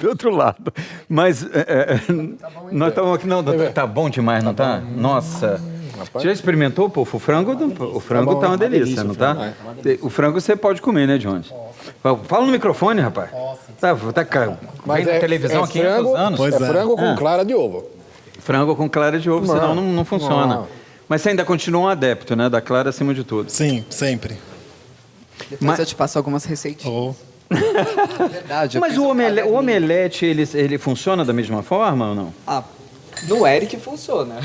do outro lado. Mas nós estamos aqui... Não, tá bom demais, não tá? Nossa... Você já experimentou, pô? O frango, o frango tá uma delícia, não tá? O frango você pode comer, né, Jones? Fala no microfone, rapaz. Tá vem na televisão há 500 anos. É frango com clara de ovo. Frango com clara de ovo, senão não funciona. Não. Mas você ainda continua um adepto, né? Da clara acima de tudo. Sim, sempre. Depois eu te passo algumas receitinhas. Verdade. Mas o omelete, ele funciona da mesma forma ou não? No Eric funciona.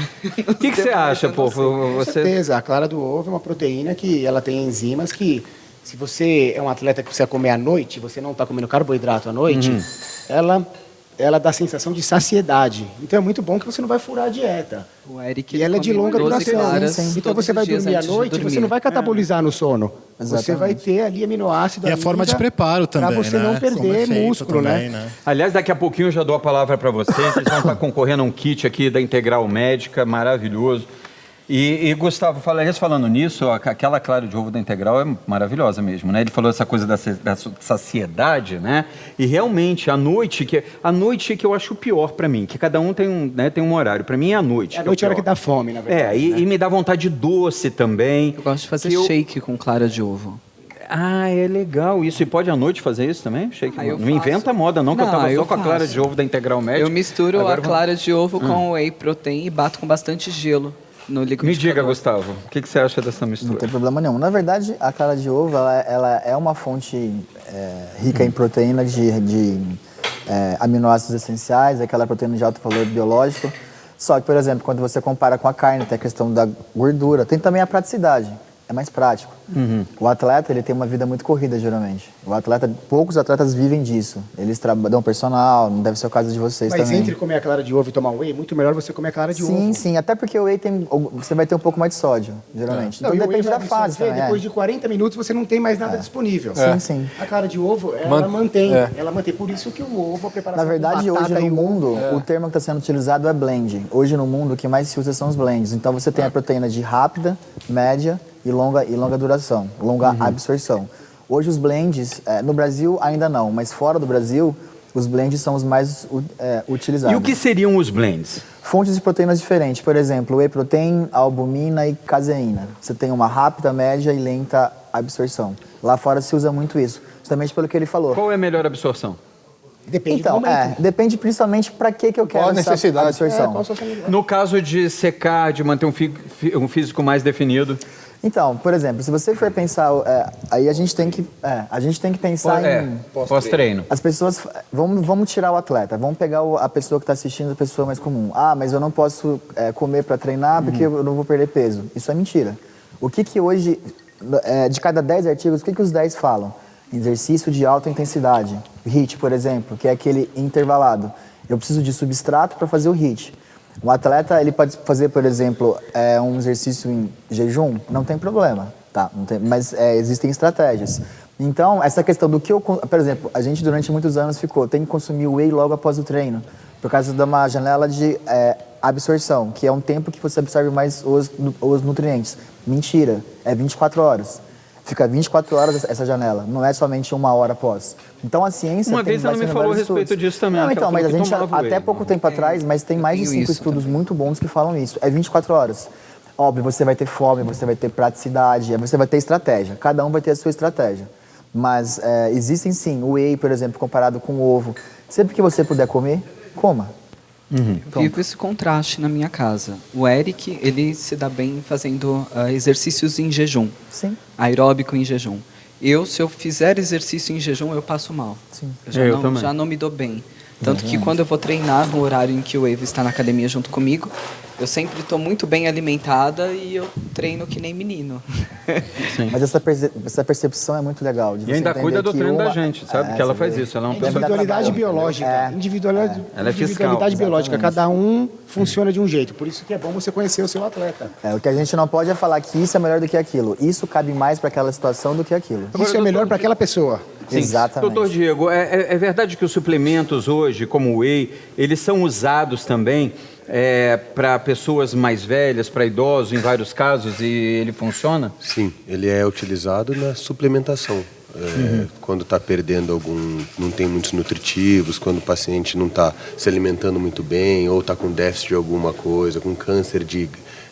O que você acha, pô? Com certeza. A clara do ovo é uma proteína que ela tem enzimas que, se você é um atleta que precisa comer à noite, você não está comendo carboidrato à noite, ela dá a sensação de saciedade. Então é muito bom que você não vai furar a dieta. O Eric, e ela é de longa duração. Então você vai dormir à noite, você não vai catabolizar no sono. Exatamente. Você vai ter ali aminoácido. E a forma de preparo também, para você não perder músculo, também, né? Aliás, daqui a pouquinho eu já dou a palavra para vocês. Vocês vão estar concorrendo a um kit aqui da Integral Médica, maravilhoso. E Gustavo, falando nisso, aquela clara de ovo da Integral é maravilhosa mesmo, né? Ele falou essa coisa da saciedade, né? E realmente, a noite que eu acho o pior para mim, que cada um tem um horário. Para mim é a noite. A noite é a hora que dá fome, na verdade. E me dá vontade de doce também. Eu gosto de fazer shake com clara de ovo. É legal isso. E pode à noite fazer isso também? Shake? Não inventa moda, não, que eu tava só com a clara de ovo da Integral Médica. Eu misturo a clara de ovo com whey protein e bato com bastante gelo. Me diga, Gustavo, o que você acha dessa mistura? Não tem problema nenhum. Na verdade, a clara de ovo ela é uma fonte rica em proteína de aminoácidos essenciais, aquela proteína de alto valor biológico. Só que, por exemplo, quando você compara com a carne, tem a questão da gordura, tem também a praticidade. É mais prático. O atleta, ele tem uma vida muito corrida, geralmente. Poucos atletas vivem disso. Eles dão personal, não deve ser o caso de vocês também. Mas entre comer a clara de ovo e tomar whey, é muito melhor você comer a clara de ovo. Sim, até porque o whey você vai ter um pouco mais de sódio, geralmente. Então depende da fase também. Depois de 40 minutos você não tem mais nada disponível. Sim. A clara de ovo, ela mantém. Ela mantém. Por isso que o ovo, a preparação na verdade, hoje no mundo, o termo que está sendo utilizado é blend. Hoje no mundo, o que mais se usa são os blends. Então você tem a proteína de rápida, média e longa duração, longa absorção. Hoje os blends, no Brasil ainda não, mas fora do Brasil, os blends são os mais utilizados. E o que seriam os blends? Fontes de proteínas diferentes, por exemplo, whey protein, albumina e caseína. Você tem uma rápida, média e lenta absorção. Lá fora se usa muito isso, justamente pelo que ele falou. Qual é a melhor absorção? Depende do momento. Depende principalmente para que eu quero essa absorção. No caso de secar, de manter um físico mais definido... Então, por exemplo, se você for pensar, aí a gente tem que pensar em pós-treino. As pessoas, vamos tirar o atleta, vamos pegar a pessoa que está assistindo, a pessoa mais comum. Mas eu não posso comer para treinar porque eu não vou perder peso. Isso é mentira. O que hoje, de cada 10 artigos, o que os 10 falam? Exercício de alta intensidade, HIIT, por exemplo, que é aquele intervalado. Eu preciso de substrato para fazer o HIIT. Um atleta, ele pode fazer, por exemplo, um exercício em jejum, não tem problema, tá? Mas existem estratégias. Então, essa questão do que eu... Por exemplo, a gente durante muitos anos tem que consumir whey logo após o treino, por causa de uma janela de absorção, que é um tempo que você absorve mais os nutrientes. Mentira, é 24 horas. Fica 24 horas essa janela, não é somente 1 hora após. Então a ciência Uma vez ela me falou a respeito disso também. Não, então, mas a gente até pouco tempo atrás, mas tem mais de 5 estudos muito bons que falam isso. É 24 horas. Óbvio, você vai ter fome, você vai ter praticidade, você vai ter estratégia. Cada um vai ter a sua estratégia. Mas existem sim, o whey, por exemplo, comparado com o ovo. Sempre que você puder comer, coma. Vivo esse contraste na minha casa. O Eric, ele se dá bem fazendo exercícios em jejum. Sim. Aeróbico em jejum. Se eu fizer exercício em jejum, eu passo mal. Sim. Eu já não me dou bem. Tanto que quando eu vou treinar no horário em que o Evo está na academia junto comigo, eu sempre estou muito bem alimentada e eu treino que nem menino. Sim. Mas essa percepção é muito legal. E ainda cuida do treino da gente, sabe? Que ela faz isso. Ela é uma individualidade biológica. Individualidade biológica. Cada um funciona de um jeito. Por isso que é bom você conhecer o seu atleta. O que a gente não pode é falar que isso é melhor do que aquilo. Isso cabe mais para aquela situação do que aquilo. Isso é melhor para aquela pessoa. Sim. Exatamente. Doutor Diego, é verdade que os suplementos hoje, como o whey, eles são usados também para pessoas mais velhas, para idosos, em vários casos, e ele funciona? Sim, ele é utilizado na suplementação. quando está perdendo não tem muitos nutritivos, quando o paciente não está se alimentando muito bem ou está com déficit de alguma coisa, com câncer de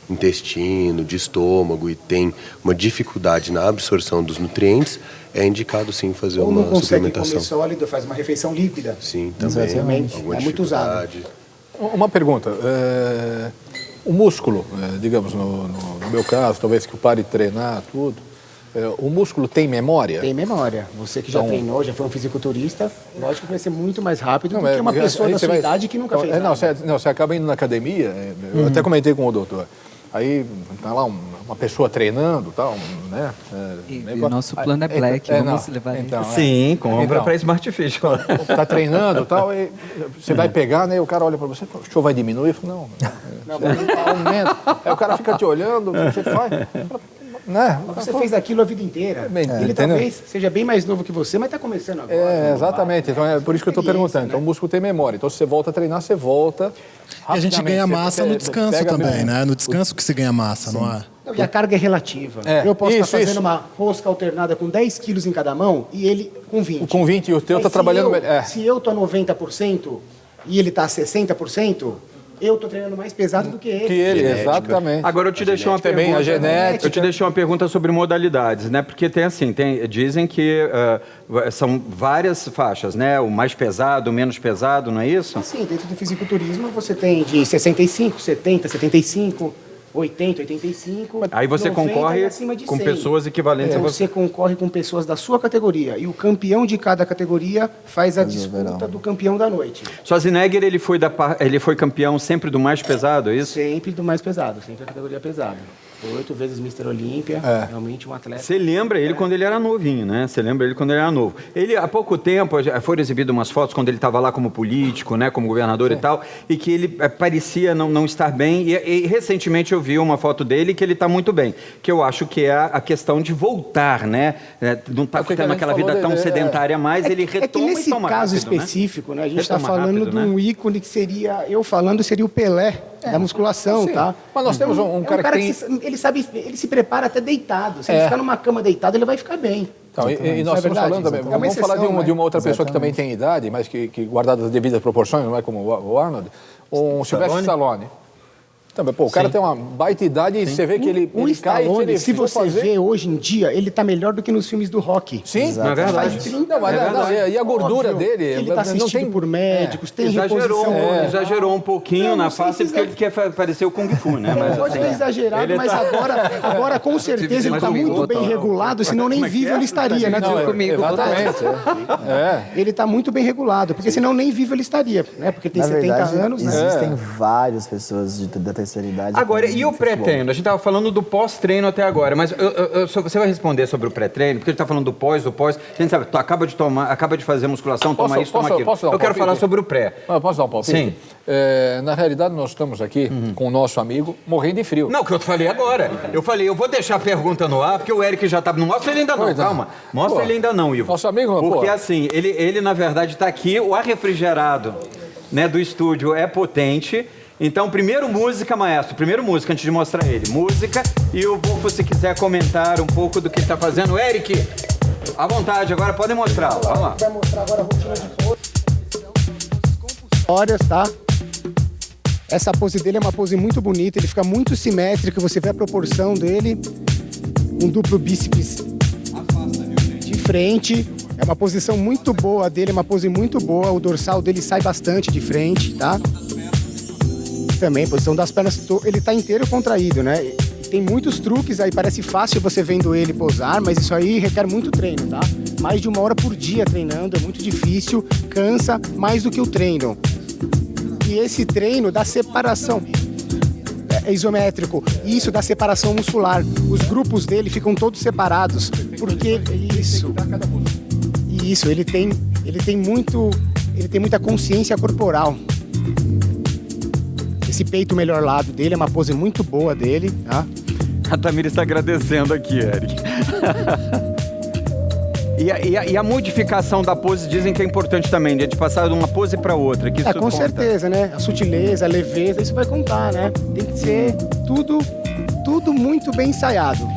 intestino, de estômago e tem uma dificuldade na absorção dos nutrientes, é indicado sim fazer Ou não uma consegue suplementação. comer sólido, faz uma refeição líquida. Sim, também. Exatamente. Alguma É muito usado. dificuldade. Uma pergunta. O músculo, digamos, no meu caso, talvez que eu pare de treinar, tudo, o músculo tem memória? Tem memória. Você que já Então- treinou, já foi um fisiculturista, lógico que vai ser muito mais rápido do mas que uma pessoa aí da você sua vai- idade que nunca Não, fez não, nada. você acaba indo na academia, eu até comentei com o doutor, aí tá lá uma pessoa treinando, tal, né? E o nosso plano é black, vamos levar ele. então, Sim, compra Então. para Smart Fit. Tá treinando e tal, e você vai pegar, né? O cara olha pra você, o show vai diminuir? Eu falo, não, aumenta. Aí o cara fica te olhando, você faz, né? Você fez aquilo a vida inteira. Bem, Ele entendeu? talvez seja bem mais novo que você, mas está começando agora. Exatamente. Então é por isso que eu estou perguntando. Experiência, Então o músculo tem memória. Então se você volta a treinar, você volta. E a gente rapidamente. ganha Você massa no descanso pega também, mesmo. né? No descanso que se ganha massa, não é? Não, e a carga é relativa. É, Eu posso estar isso, fazendo isso. uma rosca alternada com 10 quilos em cada mão e ele com 20. O com 20 e o teu Mas tá se trabalhando eu- melhor. Se eu tô a 90% e ele tá a 60%, eu tô treinando mais pesado do que ele. Que ele, exatamente. Agora eu te deixei uma Também pergunta. a genética. Eu te deixei uma pergunta sobre modalidades, né? Porque tem assim, dizem que são várias faixas, né? O mais pesado, o menos pesado, não é isso? Sim, dentro do fisiculturismo você tem de 65, 70, 75, 80, 85. Aí você 90 concorre e acima de com 100. pessoas equivalentes a você. Você concorre com pessoas da sua categoria. E o campeão de cada categoria faz a disputa do campeão da noite. Schwarzenegger, ele foi campeão sempre do mais pesado, é isso? Sempre do mais pesado, sempre a categoria pesada. Foi 8 vezes Mr. Olímpia, realmente um atleta. Você lembra ele quando ele era novinho, né? Você lembra ele quando ele era novo. Ele, há pouco tempo, foram exibidas umas fotos quando ele estava lá como político, né? Como governador e tal, e que ele parecia não estar bem. E recentemente eu vi uma foto dele que ele está muito bem. Que eu acho que é a questão de voltar, né? Não está É o que a tendo gente aquela falou vida tão dele, sedentária mais, ele retoma É que nesse e toma caso rápido, né? específico, né? A gente está Retoma falando rápido, de né? um ícone que seria, eu falando, seria o Pelé da musculação, Sim. tá? Mas nós temos um cara que tem... ele se prepara até deitado. Se ele ficar numa cama deitado, ele vai ficar bem. Então, e Isso nós é estamos verdade, falando também. exatamente. É uma Vamos falar exceção, né? de uma outra pessoa que também tem idade, mas que guardadas as devidas proporções, não é como o Arnold, um Sylvester Stallone. Também, pô, o cara tem uma baita idade e você vê que ele O cai Stallone, se for você fazer... vê hoje em dia, ele tá melhor do que nos filmes do Rock. Sim, Não é verdade. Faz 30 Não, mas anos. e a gordura Óbvio dele? que ele tá não assistido tem... por médicos, tem Exagerou, reposição. exagerou um pouquinho Não na sei face se porque ele quer parecer o Kung Fu, né? Mas, Pode assim, ter exagerado, ele mas agora com certeza ele está muito bem regulado, senão nem vivo ele estaria, né, Não, Diogo? exatamente. Ele está muito bem regulado, porque senão nem vivo ele estaria, né? Porque tem Na 70 verdade, anos, né? existem várias pessoas da terceira idade. Agora, com e o futebol. pré-treino? A gente estava falando do pós-treino até agora, mas você vai responder sobre o pré-treino, porque a gente está falando do pós. A gente sabe, tu acaba de fazer musculação, toma isso, toma aquilo. Posso dar um Eu quero palpite? falar sobre o pré. Posso dar um palpite? Sim. Na realidade, nós estamos aqui com o nosso amigo morrendo de frio. Não, que eu te falei agora. Eu falei, eu vou deixar a pergunta no ar, porque o Eric já tá... Não mostra ele ainda não, Pois é. calma. Mostra Pô, ele ainda não, Ivo. nosso amigo, porque pô. assim, ele na verdade está aqui, o ar refrigerado, né, do estúdio é potente. Então, primeiro música, maestro. Primeiro música, antes de mostrar ele. Música. E o Bofo, se quiser comentar um pouco do que ele está fazendo. Eric, à vontade, agora podem mostrar. Vamos lá. Vai mostrar agora a rotina de pose. Horas, tá? Essa pose dele é uma pose muito bonita, ele fica muito simétrico, você vê a proporção dele. Um duplo bíceps de frente. É uma posição muito boa dele, é uma pose muito boa. O dorsal dele sai bastante de frente, tá? Também, posição das pernas, ele tá inteiro contraído, né? E tem muitos truques aí, parece fácil você vendo ele posar, mas isso aí requer muito treino, tá? Mais de 1 hora por dia treinando, é muito difícil, cansa mais do que o treino. E esse treino dá separação, é isométrico, e isso dá separação muscular. Os grupos dele ficam todos separados, porque ele tem muita consciência corporal. Esse peito melhor lado dele é uma pose muito boa dele, tá? A Tamira está agradecendo aqui, Eric. E a modificação da pose dizem que é importante também, de passar de uma pose para outra. Que isso Com conta. certeza, né? A sutileza, a leveza, isso vai contar, né? Tem que ser tudo tudo muito bem ensaiado.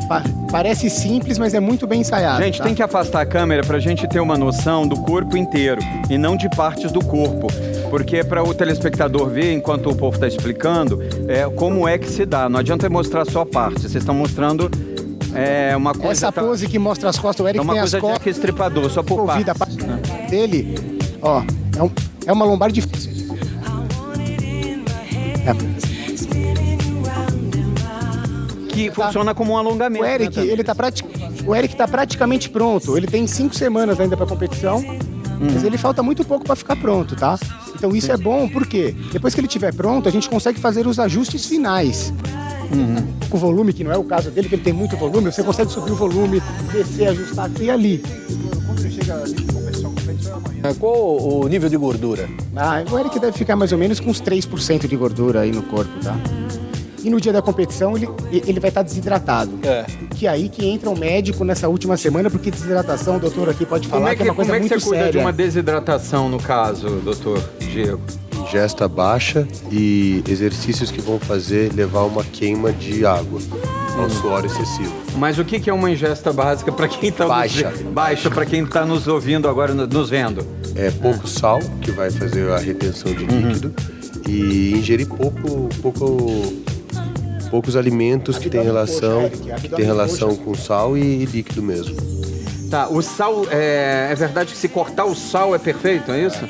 Parece simples, mas é muito bem ensaiado. Gente, tá? tem que afastar a câmera para a gente ter uma noção do corpo inteiro e não de partes do corpo. Porque é para o telespectador ver, enquanto o povo está explicando, como é que se dá. Não adianta mostrar só parte. Vocês estão mostrando uma coisa... Essa pose que mostra as costas, o Eric uma tem as coisa de costas... Jack Estripador, só por envolvida, partes. a parte dele, ó, é uma lombar de... Que funciona como um alongamento. O Eric, né, o Eric tá praticamente pronto. Ele tem 5 semanas ainda para competição, mas ele falta muito pouco para ficar pronto, tá? Então isso é bom, porque depois que ele estiver pronto, a gente consegue fazer os ajustes finais. Com o volume, que não é o caso dele, que ele tem muito volume, você consegue subir o volume, descer, ajustar aqui e ali. Quando você chega ali, competição amanhã. Qual o nível de gordura? O Eric deve ficar mais ou menos com uns 3% de gordura aí no corpo, tá? E no dia da competição ele vai estar desidratado. Que aí que entra o médico nessa última semana, porque desidratação, o doutor aqui pode falar que é uma coisa muito séria. Como é que você cuida de uma desidratação, no caso, doutor Diego? Ingesta baixa e exercícios que vão levar uma queima de água, ao suor excessivo. Mas o que é uma ingesta básica para quem está baixa para quem está nos ouvindo agora, nos vendo? É pouco sal, que vai fazer a retenção de líquido, e ingerir poucos alimentos que têm relação com sal e líquido mesmo. Tá, o sal, é verdade que se cortar o sal é perfeito, é isso?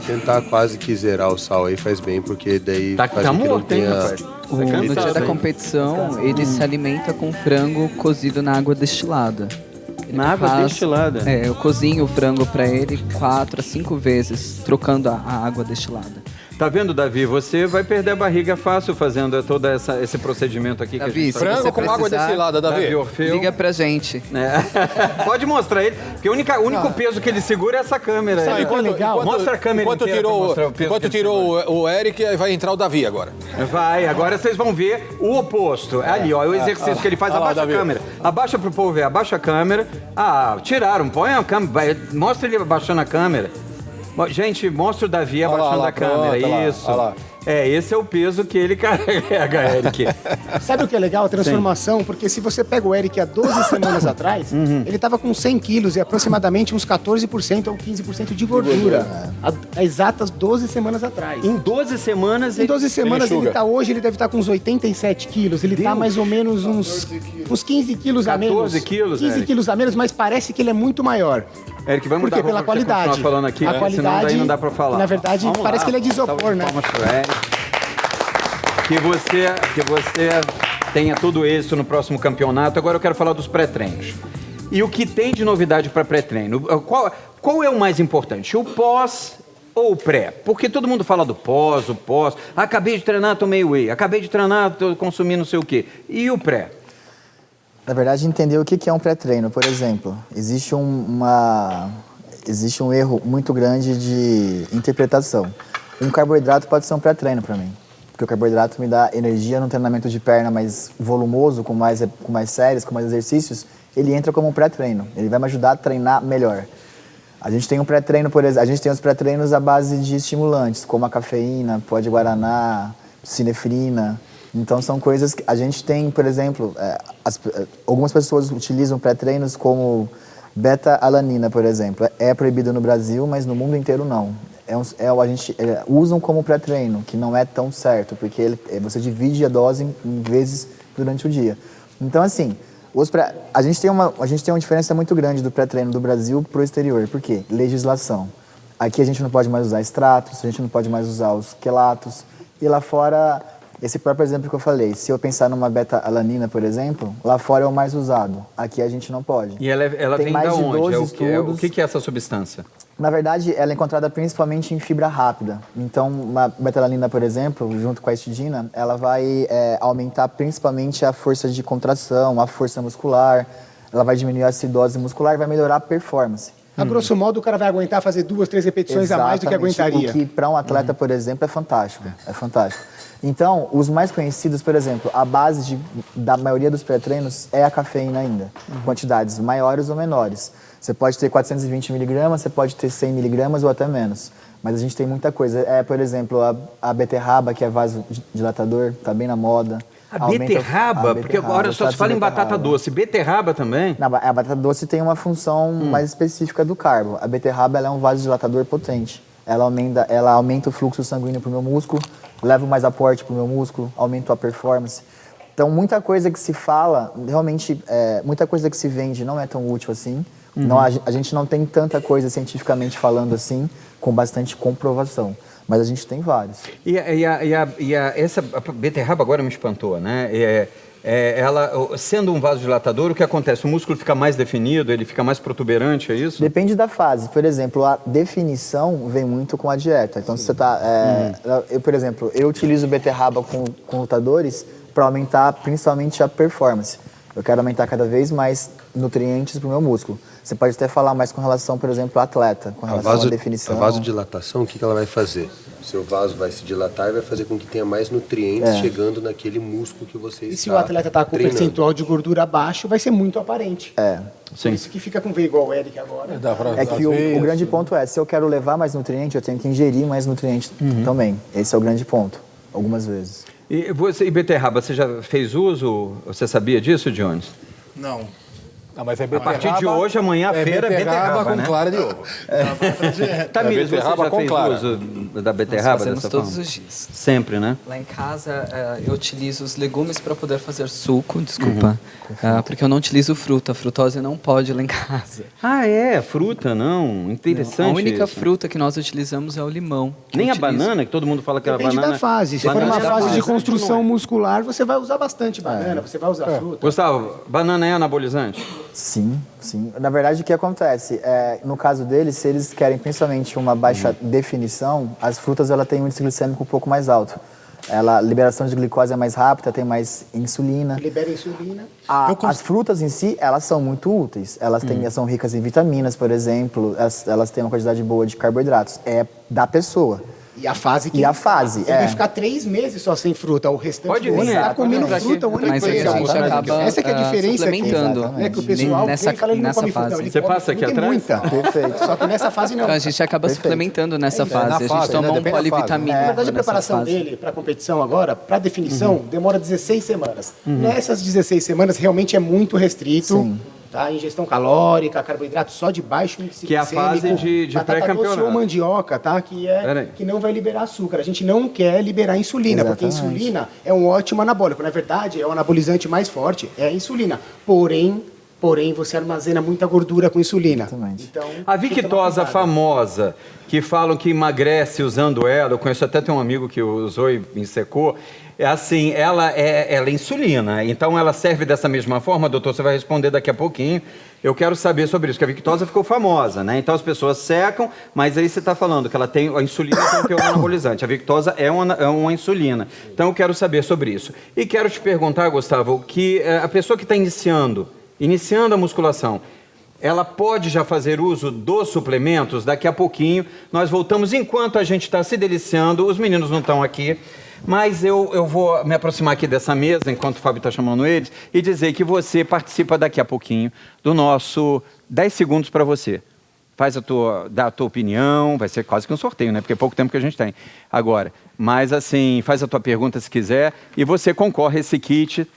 Tentar quase que zerar o sal aí faz bem, porque daí Tá faz com que não morto, hein, tenha... rapaz? No dia da competição, ele se alimenta com frango cozido na água destilada. Na água destilada? Eu cozinho o frango para ele 4 a 5 vezes, trocando a água destilada. Tá vendo, Davi? Você vai perder a barriga fácil fazendo todo esse procedimento aqui. Davi, que a gente frango você com água precisar, destilada, Davi. Orfeu. Liga pra gente. Pode mostrar ele, porque o único peso que ele segura é essa câmera. Sabe Ele- qual é legal? Mostra a câmera Enquanto inteira pra mostrar o peso enquanto que ele tirou o Eric, vai entrar o Davi agora. Vai, agora vocês vão ver o oposto. Ali, ó, o exercício que ele faz. olha lá, Abaixa a Davi. câmera. Abaixa pro povo ver, abaixa a câmera. Tiraram, põe a câmera. Mostra ele abaixando a câmera. Gente, mostra o Davi Olha lá, abaixando olha lá, a câmera. pronto, olha lá, Isso. olha lá. Esse é o peso que ele carrega, Eric. Sabe o que é legal? A transformação, porque se você pega o Eric há 12 semanas atrás, ele estava com 100 quilos e aproximadamente uns 14% ou 15% de gordura. Há exatas 12 semanas atrás. Em 12 semanas... Em 12 semanas enxuga. hoje ele deve estar com uns 87 quilos. Ele está mais ou menos uns 15 quilos a menos. 14 quilos, 15 Eric. quilos a menos, mas parece que ele é muito maior. Eric, vai Por mudar quê? a roupa Pela pra você continuar qualidade. falando aqui, A senão qualidade, daí não dá pra falar. na verdade, Vamos parece lá. que ele é de isopor, Salve de né? palmas pro Eric. Que você tenha todo êxito no próximo campeonato. Agora eu quero falar dos pré-treinos. E o que tem de novidade para pré-treino? Qual é o mais importante? O pós ou o pré? Porque todo mundo fala do pós, o pós. Acabei de treinar, tomei whey. Acabei de treinar, consumi não sei o quê. E o pré? Na verdade, entender o que é um pré-treino. Por exemplo, existe um erro muito grande de interpretação. Um carboidrato pode ser um pré-treino para mim. Porque o carboidrato me dá energia no treinamento de perna mais volumoso, com mais séries, com mais exercícios. Ele entra como um pré-treino. Ele vai me ajudar a treinar melhor. A gente tem um pré-treino, por exemplo, a gente tem os pré-treinos à base de estimulantes, como a cafeína, pó de guaraná, sinefrina. Então são coisas que a gente tem, por exemplo, algumas pessoas utilizam pré-treinos beta-alanina, por exemplo. É proibido no Brasil, mas no mundo inteiro não. Usam como pré-treino, que não é tão certo, porque você divide a dose em vezes durante o dia. Então, assim, a gente tem uma diferença muito grande do pré-treino do Brasil para o exterior. Por quê? Legislação. Aqui a gente não pode mais usar extratos, a gente não pode mais usar os quelatos. E lá fora, esse próprio exemplo que eu falei, se eu pensar numa beta-alanina, por exemplo, lá fora é o mais usado. Aqui a gente não pode. E ela Tem vem mais da de onde? 12 O que estudos. é essa substância? Na verdade, ela é encontrada principalmente em fibra rápida. Então, uma beta-alanina, por exemplo, junto com a histidina, ela vai aumentar principalmente a força de contração, a força muscular, ela vai diminuir a acidose muscular e vai melhorar a performance. A grosso modo, o cara vai aguentar fazer 2, 3 repetições a mais do que Exatamente. aguentaria. O que para um atleta, por exemplo, é fantástico. É fantástico. Então, os mais conhecidos, por exemplo, a base da maioria dos pré-treinos é a cafeína ainda. Quantidades maiores ou menores. Você pode ter 420 miligramas, você pode ter 100 miligramas ou até menos. Mas a gente tem muita coisa. Por exemplo, a beterraba, que é vasodilatador, está bem na moda. A beterraba, porque agora só se fala em batata doce. Beterraba também? Não, a batata doce tem uma função mais específica do carbo. A beterraba ela é um vasodilatador potente. Ela aumenta o fluxo sanguíneo para o meu músculo, leva mais aporte para o meu músculo, aumenta a performance. Então, muita coisa que se fala, realmente, muita coisa que se vende não é tão útil assim. Não, a gente não tem tanta coisa cientificamente falando assim, com bastante comprovação. Mas a gente tem vários. Essa beterraba agora me espantou, né? Ela, sendo um vasodilatador, o que acontece? O músculo fica mais definido, ele fica mais protuberante, é isso? Depende da fase. Por exemplo, a definição vem muito com a dieta. Então, se você está... por exemplo, eu utilizo beterraba com lutadores para aumentar principalmente a performance. Eu quero aumentar cada vez mais nutrientes para o meu músculo. Você pode até falar mais com relação, por exemplo, ao atleta, com relação à definição. A vasodilatação, o que ela vai fazer? O seu vaso vai se dilatar e vai fazer com que tenha mais nutrientes chegando naquele músculo que você está E se o atleta está com percentual de gordura baixo, vai ser muito aparente. Sim. Por isso que fica com veia igual o Eric agora. É que o grande ponto é, se eu quero levar mais nutriente, eu tenho que ingerir mais nutrientes também. Esse é o grande ponto, algumas vezes. E beterraba, você já fez uso? Você sabia disso, Jones? Não. Não, mas é A partir de hoje, amanhã, feira, é beterraba, com né? clara de ovo. Tamires, você beterraba já com fez clara. uso da Nós beterraba fazemos dessa todos forma? os dias. Sempre, né? Lá em casa, eu utilizo os legumes para poder fazer suco, desculpa, porque eu não utilizo fruta. A frutose não pode lá em casa. Ah, é? Fruta, não? Interessante. A única isso. fruta que nós utilizamos é o limão. Nem a Utilizo- banana, que todo mundo fala que a Depende banana... da fase. Se for banana uma é da fase de fase. construção muscular, você vai usar bastante banana, você vai usar fruta. Gustavo, banana é anabolizante? Sim, sim. Na verdade, o que acontece? No caso deles, se eles querem principalmente uma baixa definição, as frutas ela têm um índice glicêmico um pouco mais alto. A liberação de glicose é mais rápida, tem mais insulina. Libera insulina. As frutas em si, elas são muito úteis. Elas são ricas em vitaminas, por exemplo. Elas têm uma quantidade boa de carboidratos. É da pessoa. E a fase que... E a fase, Ele vai ficar 3 meses só sem fruta, o restante Pode do ano vir, tá pode comendo vir fruta o ano Mas inteiro. a gente acaba Essa que é a diferença aqui. suplementando É que o pessoal nessa, vem e fala, ele não nessa come fruta, fase. não, ele Você come passa aqui fruta e atrás? muita. Perfeito. Só que nessa fase não. Então, a gente acaba suplementando nessa fase. na A gente fase, toma né? um Depende da fase. polivitamínico Na verdade, a nessa preparação fase. dele para a competição agora, para definição, demora 16 semanas. Nessas 16 semanas, realmente é muito restrito. Sim. Tá? Ingestão calórica, carboidrato só de baixo índice Que é a glicêmico, fase de batata doce pré-campeonato. ou mandioca, tá? Que não vai liberar açúcar. A gente não quer liberar insulina, porque a Exatamente. insulina é um ótimo anabólico. Na verdade, é o anabolizante mais forte, é a insulina. Porém, você armazena muita gordura com insulina. Exatamente. Então, A tem que tomar Victosa cuidado. famosa, que falam que emagrece usando ela, eu conheço até tem um amigo que usou e me secou, assim, ela é insulina, então ela serve dessa mesma forma, doutor, você vai responder daqui a pouquinho. Eu quero saber sobre isso, que a Victosa ficou famosa, né? Então as pessoas secam, mas aí você está falando que ela tem, a insulina tem um teor anabolizante, a Victosa é uma insulina. Então eu quero saber sobre isso. E quero te perguntar, Gustavo, que a pessoa que está iniciando a musculação, ela pode já fazer uso dos suplementos? Daqui a pouquinho nós voltamos, enquanto a gente está se deliciando, os meninos não estão aqui, mas eu vou me aproximar aqui dessa mesa, enquanto o Fábio está chamando eles, e dizer que você participa daqui a pouquinho do nosso 10 segundos para você. Dá a tua opinião, vai ser quase que um sorteio, né? Porque é pouco tempo que a gente tem agora. Mas assim, faz a tua pergunta se quiser e você concorre a esse kit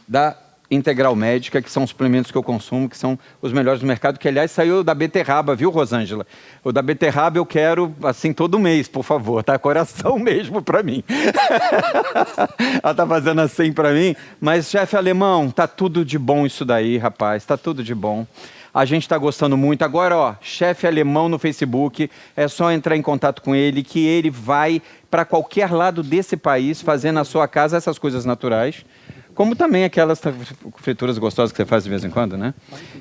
da Integral Médica, que são os suplementos que eu consumo, que são os melhores do mercado, que aliás saiu da beterraba, viu, Rosângela? O da beterraba eu quero, assim, todo mês, por favor, tá? Coração mesmo pra mim. Ela tá fazendo assim pra mim, mas, chefe alemão, tá tudo de bom isso daí, rapaz, tá tudo de bom. A gente está gostando muito. Agora, ó, chefe alemão no Facebook, é só entrar em contato com ele, que ele vai para qualquer lado desse país fazer na sua casa essas coisas naturais. Como também aquelas frituras gostosas que você faz de vez em quando, né?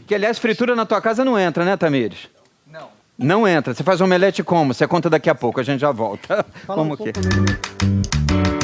Que, aliás, fritura na tua casa não entra, né, Tamires? Não. Não entra. Você faz omelete como? Você conta daqui a pouco, a gente já volta. Como que é?